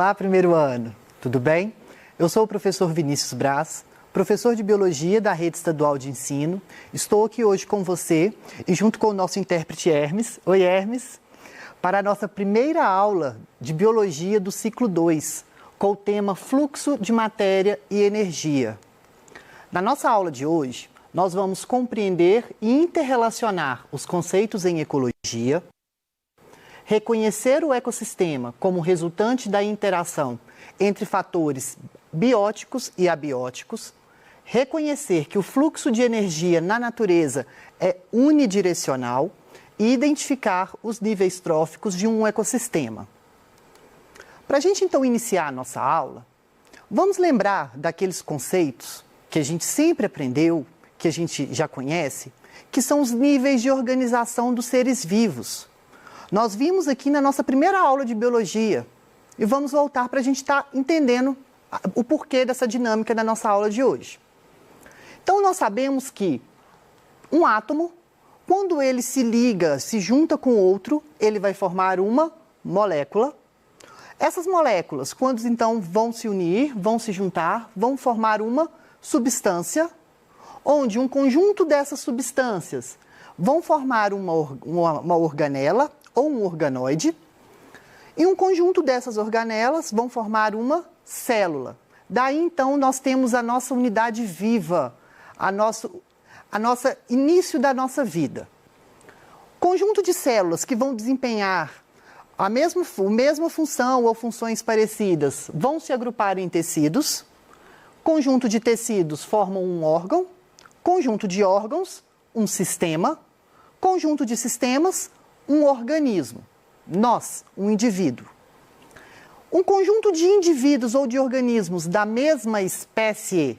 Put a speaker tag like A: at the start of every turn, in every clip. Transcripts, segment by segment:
A: Olá, primeiro ano, tudo bem? Eu sou o professor Vinícius Braz, professor de Biologia da Rede Estadual de Ensino. Estou aqui hoje com você e junto com o nosso intérprete Hermes, oi Hermes, para a nossa primeira aula de Biologia do ciclo 2, com o tema Fluxo de Matéria e Energia. Na nossa aula de hoje, nós vamos compreender e interrelacionar os conceitos em ecologia, reconhecer o ecossistema como resultante da interação entre fatores bióticos e abióticos, reconhecer que o fluxo de energia na natureza é unidirecional e identificar os níveis tróficos de um ecossistema. Para a gente então iniciar a nossa aula, vamos lembrar daqueles conceitos que a gente sempre aprendeu, que a gente já conhece, que são os níveis de organização dos seres vivos. Nós vimos aqui na nossa primeira aula de biologia e vamos voltar para a gente estar entendendo o porquê dessa dinâmica da nossa aula de hoje. Então, nós sabemos que um átomo, quando ele se liga, se junta com outro, ele vai formar uma molécula. Essas moléculas, quando então vão se unir, vão se juntar, vão formar uma substância, onde um conjunto dessas substâncias vão formar uma organela ou um organoide, e um conjunto dessas organelas vão formar uma célula. Daí, então, nós temos a nossa unidade viva, a nossa início da nossa vida. Conjunto de células que vão desempenhar a mesma função ou funções parecidas vão se agrupar em tecidos. Conjunto de tecidos formam um órgão. Conjunto de órgãos, um sistema. Conjunto de sistemas, um organismo. Nós, um indivíduo. Um conjunto de indivíduos ou de organismos da mesma espécie,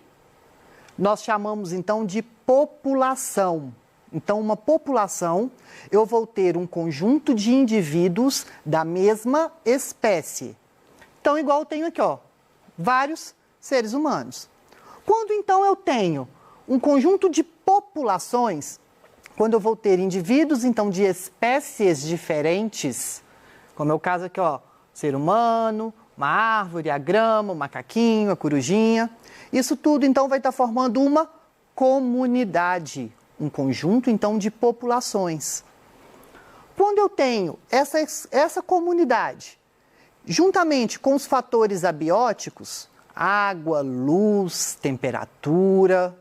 A: nós chamamos então de população. Então, uma população, eu vou ter um conjunto de indivíduos da mesma espécie. Então, igual eu tenho aqui, ó, vários seres humanos. Quando então eu tenho um conjunto de populações, quando eu vou ter indivíduos, então, de espécies diferentes, como é o caso aqui, ó, ser humano, uma árvore, a grama, o macaquinho, a corujinha, isso tudo, então, vai estar formando uma comunidade, um conjunto, então, de populações. Quando eu tenho essa comunidade, juntamente com os fatores abióticos, água, luz, temperatura,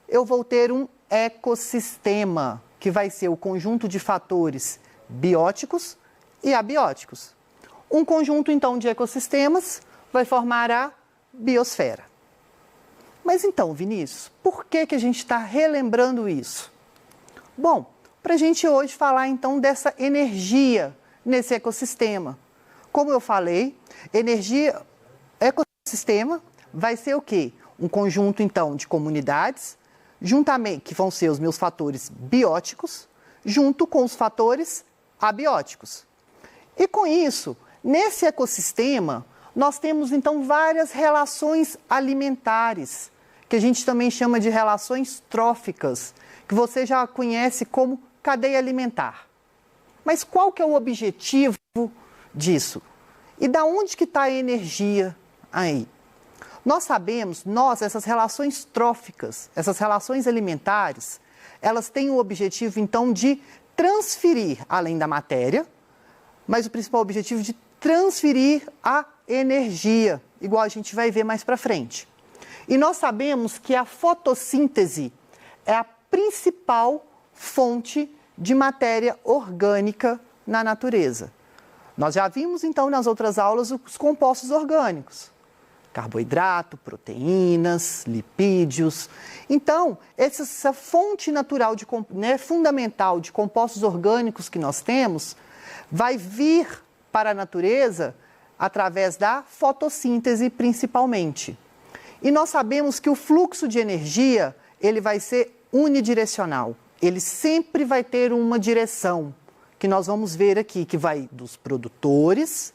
A: eu vou ter um ecossistema, que vai ser o conjunto de fatores bióticos e abióticos. Um conjunto, então, de ecossistemas vai formar a biosfera. Mas então, Vinícius, por que a gente está relembrando isso? Bom, para a gente hoje falar, então, dessa energia nesse ecossistema. Como eu falei, ecossistema vai ser o quê? Um conjunto, então, de comunidades, juntamente, que vão ser os meus fatores bióticos, junto com os fatores abióticos. E com isso, nesse ecossistema, nós temos então várias relações alimentares, que a gente também chama de relações tróficas, que você já conhece como cadeia alimentar. Mas qual que é o objetivo disso? E da onde que está a energia aí? Nós sabemos, essas relações tróficas, essas relações alimentares, elas têm o objetivo, então, de transferir, além da matéria, mas o principal objetivo de transferir a energia, igual a gente vai ver mais para frente. E nós sabemos que a fotossíntese é a principal fonte de matéria orgânica na natureza. Nós já vimos, então, nas outras aulas, os compostos orgânicos. Carboidrato, proteínas, lipídios. Então, essa fonte natural, fundamental de compostos orgânicos que nós temos, vai vir para a natureza através da fotossíntese, principalmente. E nós sabemos que o fluxo de energia, ele vai ser unidirecional. Ele sempre vai ter uma direção, que nós vamos ver aqui, que vai dos produtores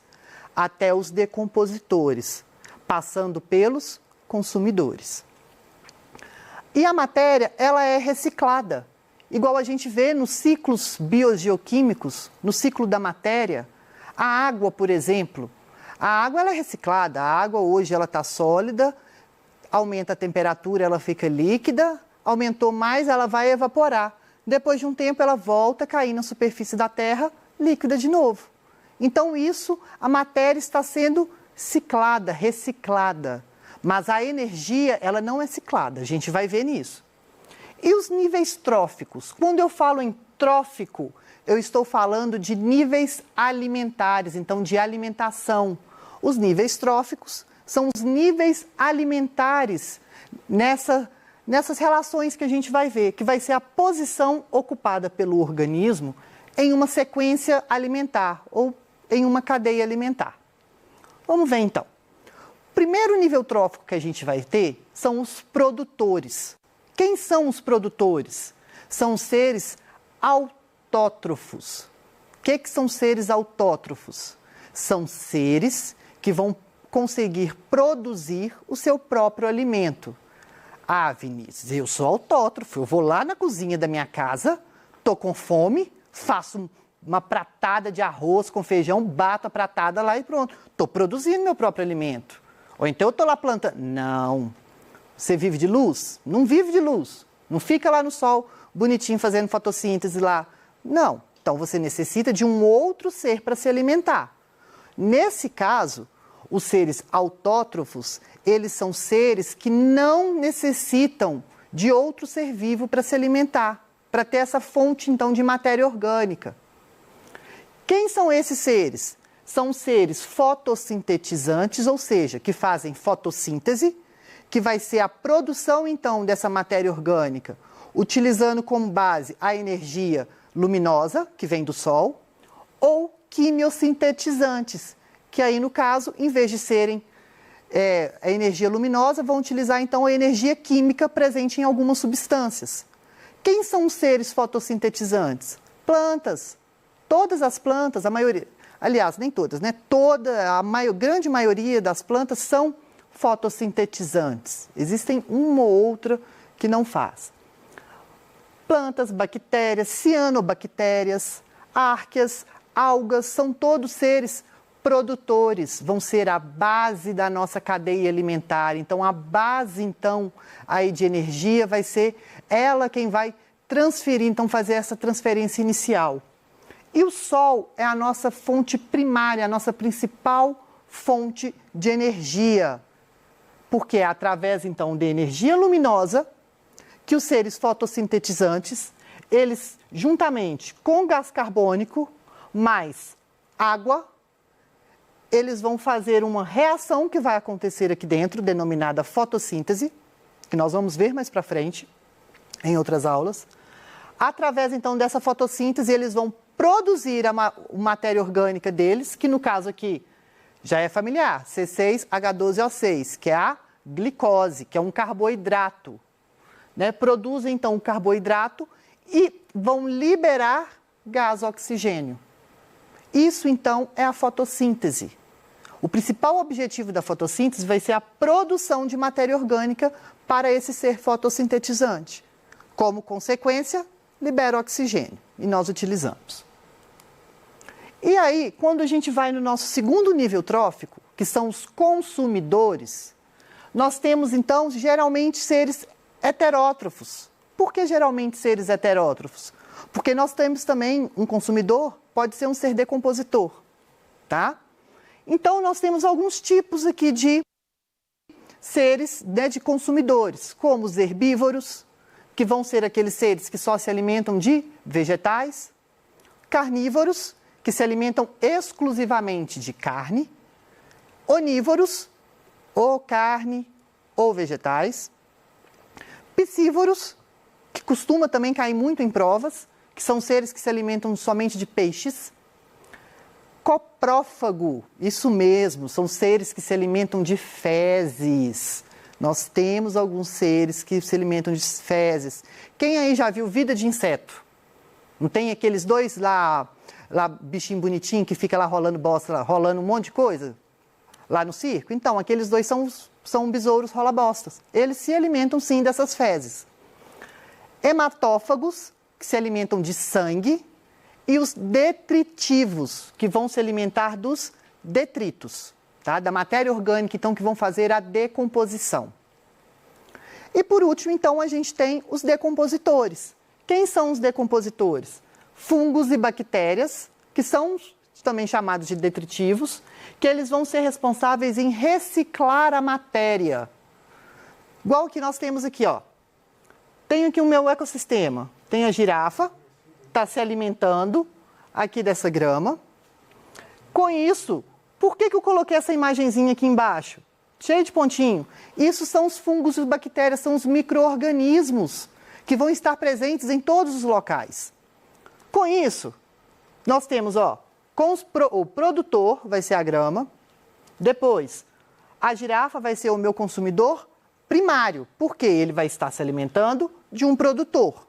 A: até os decompositores, passando pelos consumidores. E a matéria, ela é reciclada. Igual a gente vê nos ciclos biogeoquímicos, no ciclo da matéria, a água, por exemplo, A água ela é reciclada, a água hoje ela está sólida, aumenta a temperatura, ela fica líquida, aumentou mais, ela vai evaporar. Depois de um tempo ela volta a cair na superfície da Terra, líquida de novo. Então isso, a matéria está sendo ciclada, reciclada. Mas a energia, ela não é ciclada, a gente vai ver nisso. E os níveis tróficos? Quando eu falo em trófico, eu estou falando de níveis alimentares, então de alimentação. Os níveis tróficos são os níveis alimentares nessas relações que a gente vai ver, que vai ser a posição ocupada pelo organismo em uma sequência alimentar ou em uma cadeia alimentar. Vamos ver então. O primeiro nível trófico que a gente vai ter são os produtores. Quem são os produtores? São seres autótrofos. O que são seres autótrofos? São seres que vão conseguir produzir o seu próprio alimento. Ah, Vinícius, eu sou autótrofo, eu vou lá na cozinha da minha casa, estou com fome, faço uma pratada de arroz com feijão, bato a pratada lá e pronto. Estou produzindo meu próprio alimento. Ou então eu estou lá plantando. Não. Você vive de luz? Não vive de luz. Não fica lá no sol, bonitinho, fazendo fotossíntese lá. Não. Então você necessita de um outro ser para se alimentar. Nesse caso, os seres autótrofos, eles são seres que não necessitam de outro ser vivo para se alimentar, para ter essa fonte, então, de matéria orgânica. Quem são esses seres? São seres fotossintetizantes, ou seja, que fazem fotossíntese, que vai ser a produção, então, dessa matéria orgânica, utilizando como base a energia luminosa, que vem do Sol, ou quimiosintetizantes, que aí, no caso, em vez de serem a energia luminosa, vão utilizar, então, a energia química presente em algumas substâncias. Quem são os seres fotossintetizantes? Plantas. Todas as plantas, a maioria, aliás, nem todas, né? Grande maioria das plantas são fotossintetizantes. Existem uma ou outra que não faz. Plantas, bactérias, cianobactérias, árqueas, algas, são todos seres produtores, vão ser a base da nossa cadeia alimentar. Então, a base, então, aí de energia vai ser ela quem vai transferir, então, fazer essa transferência inicial. E o Sol é a nossa fonte primária, a nossa principal fonte de energia. Porque é através, então, de energia luminosa que os seres fotossintetizantes, eles, juntamente com gás carbônico, mais água, eles vão fazer uma reação que vai acontecer aqui dentro, denominada fotossíntese, que nós vamos ver mais para frente, em outras aulas. Através, então, dessa fotossíntese, eles vão produzir a matéria orgânica deles, que no caso aqui já é familiar, C6H12O6, que é a glicose, que é um carboidrato. Né? Produzem, então, o carboidrato e vão liberar gás oxigênio. Isso, então, é a fotossíntese. O principal objetivo da fotossíntese vai ser a produção de matéria orgânica para esse ser fotossintetizante. Como consequência, libera oxigênio e nós utilizamos. E aí, quando a gente vai no nosso segundo nível trófico, que são os consumidores, nós temos, então, geralmente seres heterótrofos. Por que geralmente seres heterótrofos? Porque nós temos também um consumidor, pode ser um ser decompositor, tá? Então, nós temos alguns tipos aqui de seres, né, de consumidores, como os herbívoros, que vão ser aqueles seres que só se alimentam de vegetais, carnívoros, que se alimentam exclusivamente de carne, onívoros, ou carne, ou vegetais, piscívoros, que costuma também cair muito em provas, que são seres que se alimentam somente de peixes, coprófago, isso mesmo, são seres que se alimentam de fezes. Nós temos alguns seres que se alimentam de fezes. Quem aí já viu Vida de Inseto? Não tem aqueles dois lá bichinho bonitinho que fica lá rolando bosta, lá, rolando um monte de coisa lá no circo? Então, aqueles dois são besouros rola-bostas. Eles se alimentam, sim, dessas fezes. Hematófagos, que se alimentam de sangue, e os detritivos, que vão se alimentar dos detritos. tá? Da matéria orgânica, então, que vão fazer a decomposição. E por último, então, a gente tem os decompositores. Quem são os decompositores? Fungos e bactérias, que são também chamados de detritivos, que eles vão ser responsáveis em reciclar a matéria. Igual que nós temos aqui, ó. Tenho aqui o meu ecossistema. Tem a girafa, está se alimentando aqui dessa grama. Com isso, por que eu coloquei essa imagenzinha aqui embaixo? Cheio de pontinho. Isso são os fungos e as bactérias, são os micro-organismos que vão estar presentes em todos os locais. Com isso, nós temos, ó, o produtor vai ser a grama, depois a girafa vai ser o meu consumidor primário, porque ele vai estar se alimentando de um produtor.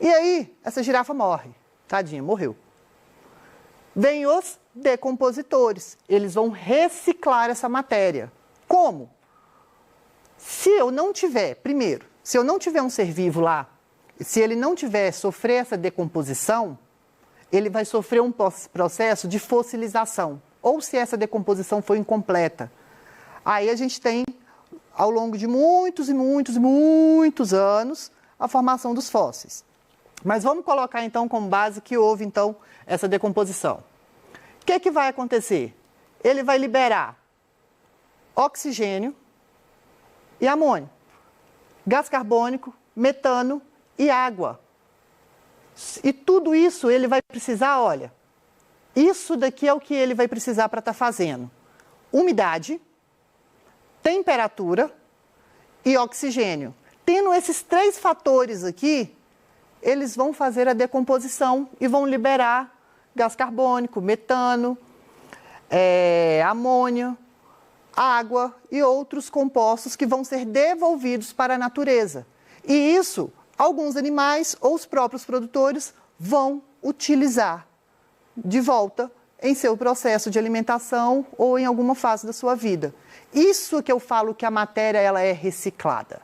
A: E aí, essa girafa morre, tadinha, morreu. Vem os decompositores, eles vão reciclar essa matéria. Como? Se eu não tiver, primeiro, se eu não tiver um ser vivo lá, se ele não tiver sofrer essa decomposição, ele vai sofrer um processo de fossilização, ou se essa decomposição for incompleta. Aí a gente tem, ao longo de muitos e muitos e muitos anos, a formação dos fósseis. Mas vamos colocar então como base que houve então essa decomposição. O que vai acontecer? Ele vai liberar oxigênio e amônio, gás carbônico, metano e água. E tudo isso ele vai precisar, olha, isso daqui é o que ele vai precisar para estar fazendo. Umidade, temperatura e oxigênio. Tendo esses três fatores aqui, eles vão fazer a decomposição e vão liberar gás carbônico, metano, amônio, água e outros compostos que vão ser devolvidos para a natureza. E isso, alguns animais ou os próprios produtores vão utilizar de volta em seu processo de alimentação ou em alguma fase da sua vida. Isso que eu falo que a matéria ela é reciclada.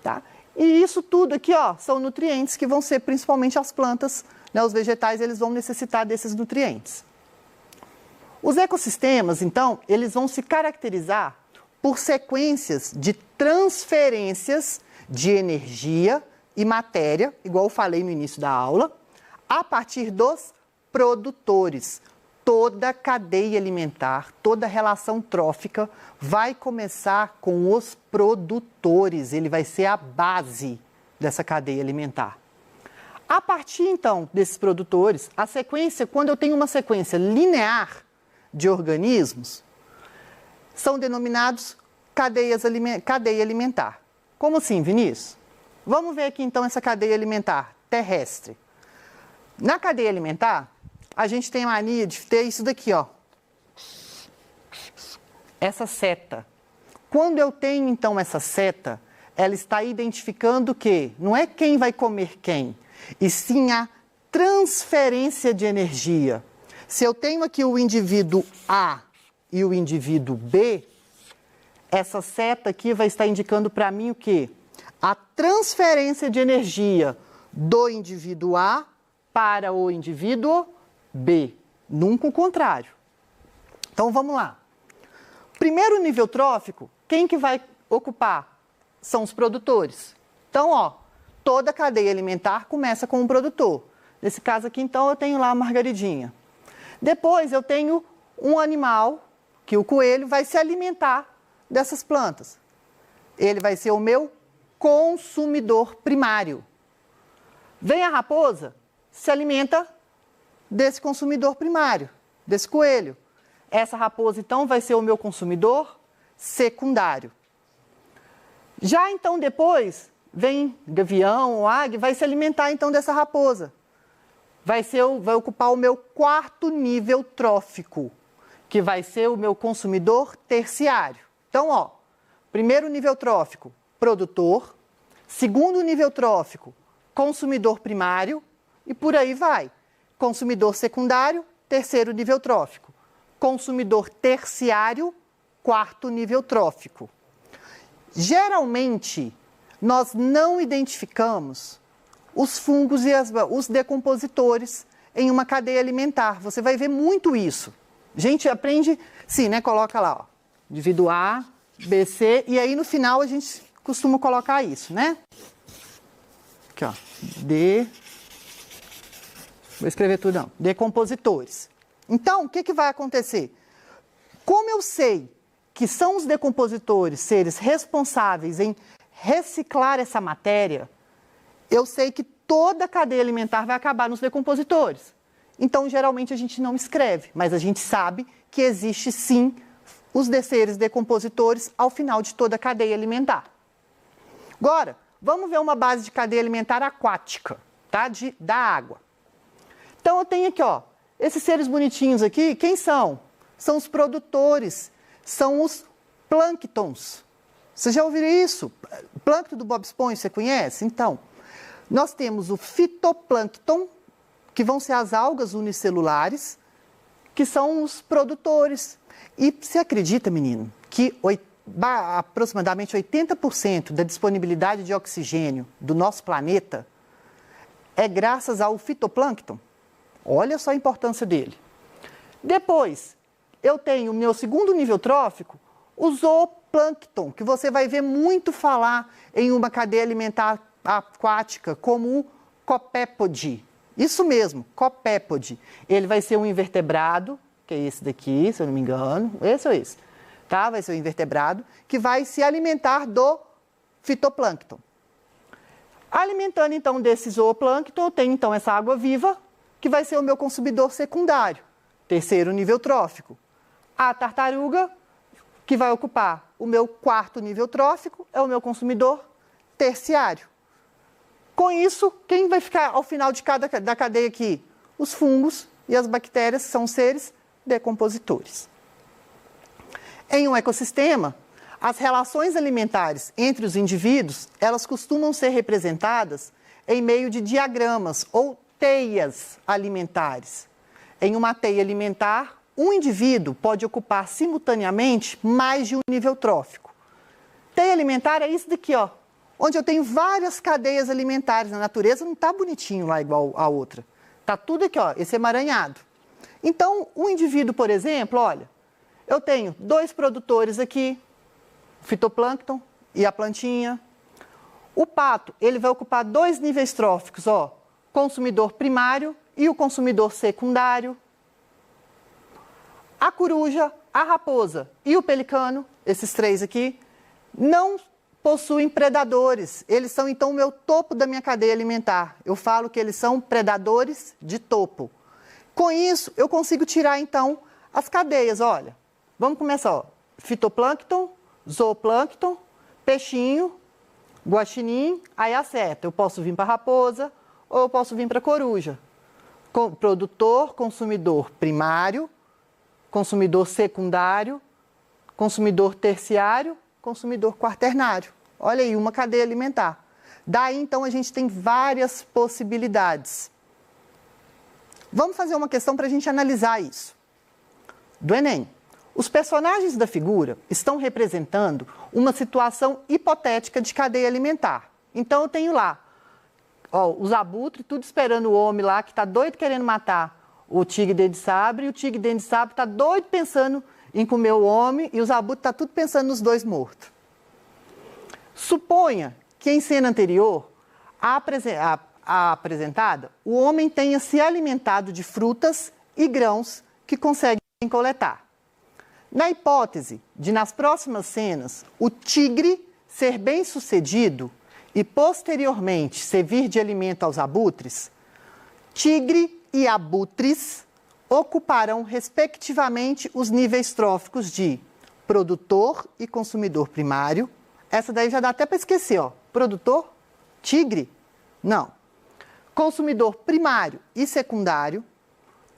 A: Tá? E isso tudo aqui, ó, são nutrientes que vão ser principalmente as plantas, né, os vegetais, eles vão necessitar desses nutrientes. Os ecossistemas, então, eles vão se caracterizar por sequências de transferências de energia e matéria, igual eu falei no início da aula, a partir dos produtores. Toda a cadeia alimentar, toda a relação trófica vai começar com os produtores, ele vai ser a base dessa cadeia alimentar. A partir, então, desses produtores, a sequência, quando eu tenho uma sequência linear de organismos, são denominados cadeia alimentar. Como assim, Vinícius? Vamos ver aqui, então, essa cadeia alimentar terrestre. Na cadeia alimentar, a gente tem a mania de ter isso daqui, ó. Essa seta. Quando eu tenho, então, essa seta, ela está identificando o quê? Não é quem vai comer quem, e sim a transferência de energia. Se eu tenho aqui o indivíduo A e o indivíduo B, essa seta aqui vai estar indicando para mim o quê? A transferência de energia do indivíduo A para o indivíduo B, nunca o contrário. Então vamos lá. Primeiro nível trófico, quem que vai ocupar? São os produtores. Então, ó, toda a cadeia alimentar começa com um produtor. Nesse caso aqui, então, eu tenho lá a margaridinha. Depois eu tenho um animal, que o coelho vai se alimentar dessas plantas. Ele vai ser o meu consumidor primário. Vem a raposa, se alimenta desse consumidor primário, desse coelho. Essa raposa, então, vai ser o meu consumidor secundário. Já, então, depois, vem gavião, águia, vai se alimentar, então, dessa raposa. Vai ocupar o meu quarto nível trófico, que vai ser o meu consumidor terciário. Então, ó, primeiro nível trófico, produtor. Segundo nível trófico, consumidor primário. E por aí vai. Consumidor secundário, terceiro nível trófico. Consumidor terciário, quarto nível trófico. Geralmente, nós não identificamos os fungos e os decompositores em uma cadeia alimentar. Você vai ver muito isso, A gente aprende, sim, né? Coloca lá, ó, divido A, B, C, e aí no final a gente costuma colocar isso, né? Aqui, ó, D, vou escrever tudo não, decompositores. Então, o que que vai acontecer? Como eu sei que são os decompositores seres responsáveis em reciclar essa matéria, eu sei que toda a cadeia alimentar vai acabar nos decompositores. Então, geralmente, a gente não escreve, mas a gente sabe que existe, sim, os seres decompositores ao final de toda a cadeia alimentar. Agora, vamos ver uma base de cadeia alimentar aquática, tá? Da água. Então, eu tenho aqui, ó, esses seres bonitinhos aqui, quem são? São os produtores, são os plânctons. Vocês já ouviram isso? Plâncton do Bob Esponja, você conhece? Então, nós temos o fitoplâncton, que vão ser as algas unicelulares, que são os produtores. E você acredita, menino, que aproximadamente 80% da disponibilidade de oxigênio do nosso planeta é graças ao fitoplâncton? Olha só a importância dele. Depois, eu tenho o meu segundo nível trófico, o zooplâncton, que você vai ver muito falar em uma cadeia alimentar aquática, como o copépode. Isso mesmo, copépode. Ele vai ser um invertebrado, que é esse daqui, se eu não me engano, esse ou esse, tá? Vai ser um invertebrado que vai se alimentar do fitoplâncton. Alimentando então desse zooplâncton, eu tenho então essa água viva, que vai ser o meu consumidor secundário, terceiro nível trófico. A tartaruga, que vai ocupar o meu quarto nível trófico, é o meu consumidor terciário. Com isso, quem vai ficar ao final da cadeia aqui? Os fungos e as bactérias são seres decompositores. Em um ecossistema, as relações alimentares entre os indivíduos, elas costumam ser representadas em meio de diagramas ou teias alimentares. Em uma teia alimentar, um indivíduo pode ocupar simultaneamente mais de um nível trófico. Teia alimentar é isso daqui, ó, onde eu tenho várias cadeias alimentares. Na natureza não está bonitinho lá igual a outra. Está tudo aqui, ó, esse emaranhado. Então, um indivíduo, por exemplo, olha, eu tenho dois produtores aqui, o fitoplâncton e a plantinha. O pato, ele vai ocupar dois níveis tróficos, ó, consumidor primário e o consumidor secundário. A coruja, a raposa e o pelicano, esses três aqui, não possuem predadores. Eles são, então, o meu topo da minha cadeia alimentar. Eu falo que eles são predadores de topo. Com isso, eu consigo tirar, então, as cadeias. Olha, vamos começar, ó. Fitoplâncton, zooplâncton, peixinho, guaxinim, aí a seta. Eu posso vir para a raposa ou eu posso vir para a coruja. Produtor, consumidor primário, consumidor secundário, consumidor terciário, consumidor quaternário. Olha aí, uma cadeia alimentar. Daí, então, a gente tem várias possibilidades. Vamos fazer uma questão para a gente analisar isso. Do Enem. Os personagens da figura estão representando uma situação hipotética de cadeia alimentar. Então, eu tenho lá, ó, os abutres, tudo esperando o homem lá, que está doido querendo matar o tigre dente de sabre, e o tigre dente de sabre está doido pensando em comer o homem, e os abutres estão tudo pensando nos dois mortos. Suponha que em cena anterior, a apresentada, o homem tenha se alimentado de frutas e grãos que conseguem coletar. Na hipótese de, nas próximas cenas, o tigre ser bem-sucedido e, posteriormente, servir de alimento aos abutres, tigre e abutres ocuparão, respectivamente, os níveis tróficos de produtor e consumidor primário. Essa daí já dá até para esquecer, ó. Produtor, tigre? Não. Consumidor primário e secundário,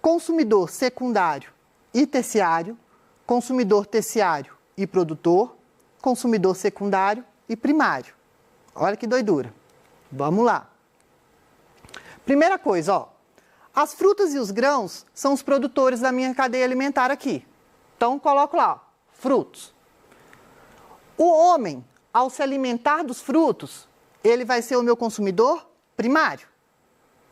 A: consumidor secundário e terciário, consumidor terciário e produtor, consumidor secundário e primário. Olha que doidura. Vamos lá. Primeira coisa, ó. As frutas e os grãos são os produtores da minha cadeia alimentar aqui. Então, coloco lá, ó, frutos. O homem, ao se alimentar dos frutos, ele vai ser o meu consumidor primário.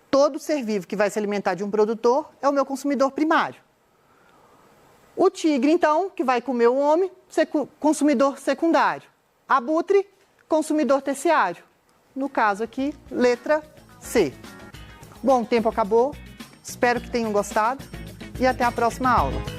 A: Todo ser vivo que vai se alimentar de um produtor é o meu consumidor primário. O tigre, então, que vai comer o homem, consumidor secundário. Abutre, consumidor terciário. No caso aqui, letra C. Bom, o tempo acabou. Espero que tenham gostado e até a próxima aula.